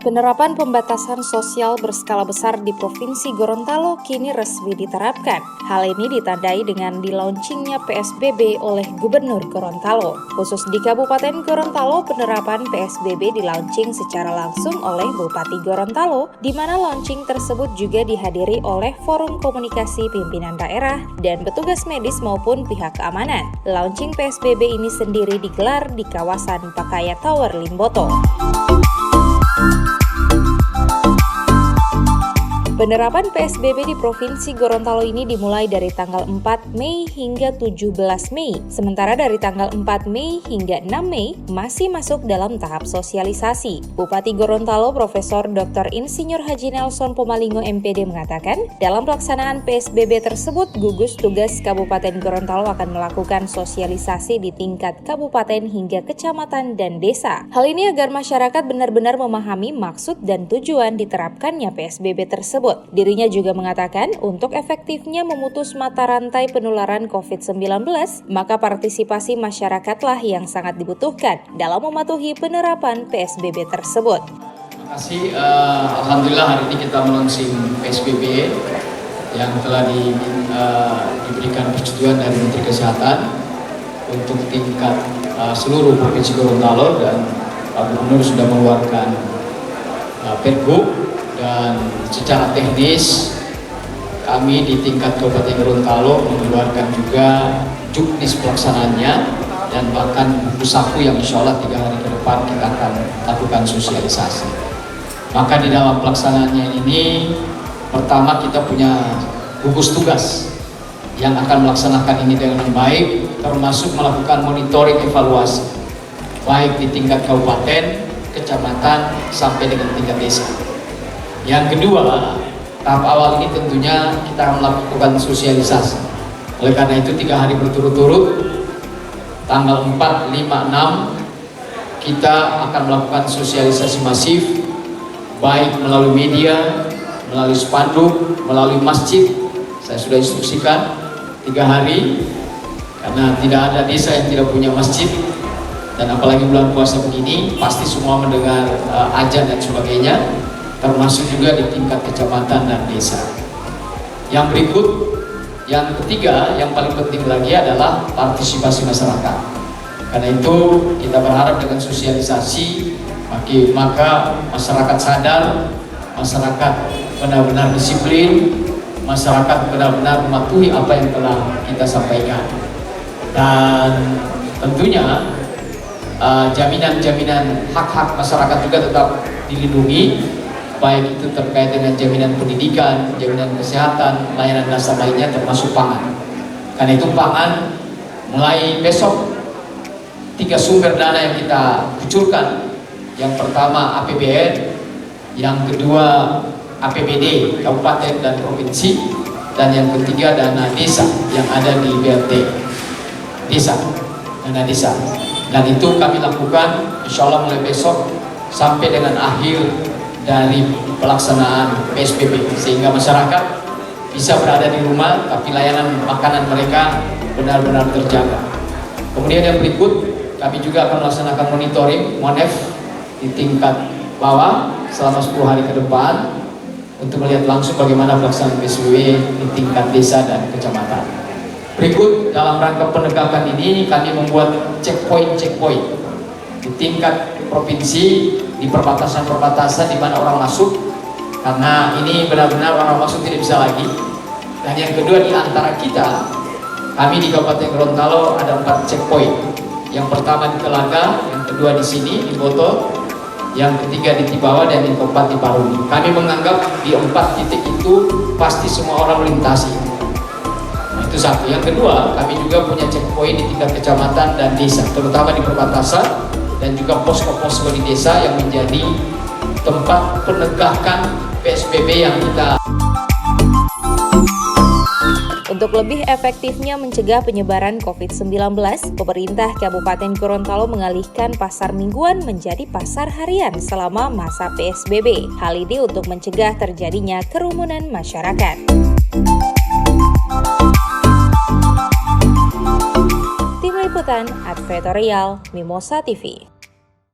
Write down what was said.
Penerapan pembatasan sosial berskala besar di Provinsi Gorontalo kini resmi diterapkan. Hal ini ditandai dengan dilaunchingnya PSBB oleh Gubernur Gorontalo. Khusus di Kabupaten Gorontalo, penerapan PSBB dilaunching secara langsung oleh Bupati Gorontalo, di mana launching tersebut juga dihadiri oleh Forum Komunikasi Pimpinan Daerah dan petugas medis maupun pihak keamanan. Launching PSBB ini sendiri digelar di kawasan Pakaya Tower Limboto. Penerapan PSBB di Provinsi Gorontalo ini dimulai dari tanggal 4 Mei hingga 17 Mei. Sementara dari tanggal 4 Mei hingga 6 Mei masih masuk dalam tahap sosialisasi. Bupati Gorontalo Profesor Dr. Insinyur Haji Nelson Pomalingo MPD mengatakan, dalam pelaksanaan PSBB tersebut, gugus tugas Kabupaten Gorontalo akan melakukan sosialisasi di tingkat kabupaten hingga kecamatan dan desa. Hal ini agar masyarakat benar-benar memahami maksud dan tujuan diterapkannya PSBB tersebut. Dirinya juga mengatakan untuk efektifnya memutus mata rantai penularan COVID-19, maka partisipasi masyarakatlah yang sangat dibutuhkan dalam mematuhi penerapan PSBB tersebut. Terima kasih. Alhamdulillah hari ini kita melaunching PSBB yang telah diberikan persetujuan dari Menteri Kesehatan untuk tingkat seluruh Provinsi Gorontalo, dan Pak Gubernur sudah mengeluarkan Pergub. Dan secara teknis kami di tingkat Kabupaten Gorontalo mengeluarkan juga juknis pelaksanaannya dan bahkan buku saku yang insya Allah 3 hari ke depan kita akan lakukan sosialisasi. Maka di dalam pelaksanaannya ini, pertama kita punya gugus tugas yang akan melaksanakan ini dengan baik, termasuk melakukan monitoring evaluasi baik di tingkat kabupaten, kecamatan, sampai dengan tingkat desa. Yang kedua, tahap awal ini tentunya kita akan melakukan sosialisasi. Oleh karena itu 3 hari berturut-turut, tanggal 4, 5, 6, kita akan melakukan sosialisasi masif, baik melalui media, melalui spanduk, melalui masjid. Saya sudah instruksikan 3 hari, karena tidak ada desa yang tidak punya masjid. Dan apalagi bulan puasa begini, pasti semua mendengar azan dan sebagainya, termasuk juga di tingkat kecamatan dan desa. Yang berikut, yang ketiga, yang paling penting lagi adalah partisipasi masyarakat. Karena itu kita berharap dengan sosialisasi, maka masyarakat sadar, masyarakat benar-benar disiplin, masyarakat benar-benar mematuhi apa yang telah kita sampaikan. Dan tentunya jaminan-jaminan hak-hak masyarakat juga tetap dilindungi, baik itu terkait dengan jaminan pendidikan, jaminan kesehatan, layanan dasar lainnya termasuk pangan. Karena itu pangan mulai besok 3 sumber dana yang kita kucurkan. Yang pertama APBN, yang kedua APBD Kabupaten dan Provinsi, dan yang ketiga dana desa yang ada di BLT desa, dana desa. Dan itu kami lakukan insya Allah mulai besok sampai dengan akhir dari pelaksanaan PSBB, sehingga masyarakat bisa berada di rumah tapi layanan makanan mereka benar-benar terjaga. Kemudian yang berikut, kami juga akan melaksanakan monitoring MONEF di tingkat bawah selama 10 hari ke depan untuk melihat langsung bagaimana pelaksanaan PSBB di tingkat desa dan kecamatan. Berikut, dalam rangka penegakan ini kami membuat checkpoint di tingkat provinsi, di perbatasan-perbatasan di mana orang masuk, karena ini benar-benar orang masuk tidak bisa lagi. Dan yang kedua, di antara kita, kami di Kabupaten Gorontalo ada 4 checkpoint. Yang pertama di Telaga, yang kedua di sini di Boto, yang ketiga di Tibawa, dan yang keempat di Paruni. Kami menganggap di 4 titik itu pasti semua orang melintasi. Nah, itu satu. Yang kedua, kami juga punya checkpoint di tingkat kecamatan dan desa, terutama di perbatasan, dan juga posko-posko di desa yang menjadi tempat penegakan PSBB yang kita. Untuk lebih efektifnya mencegah penyebaran COVID-19, pemerintah Kabupaten Gorontalo mengalihkan pasar mingguan menjadi pasar harian selama masa PSBB. Hal ini untuk mencegah terjadinya kerumunan masyarakat. Tim Liputan Advertorial Mimosa TV.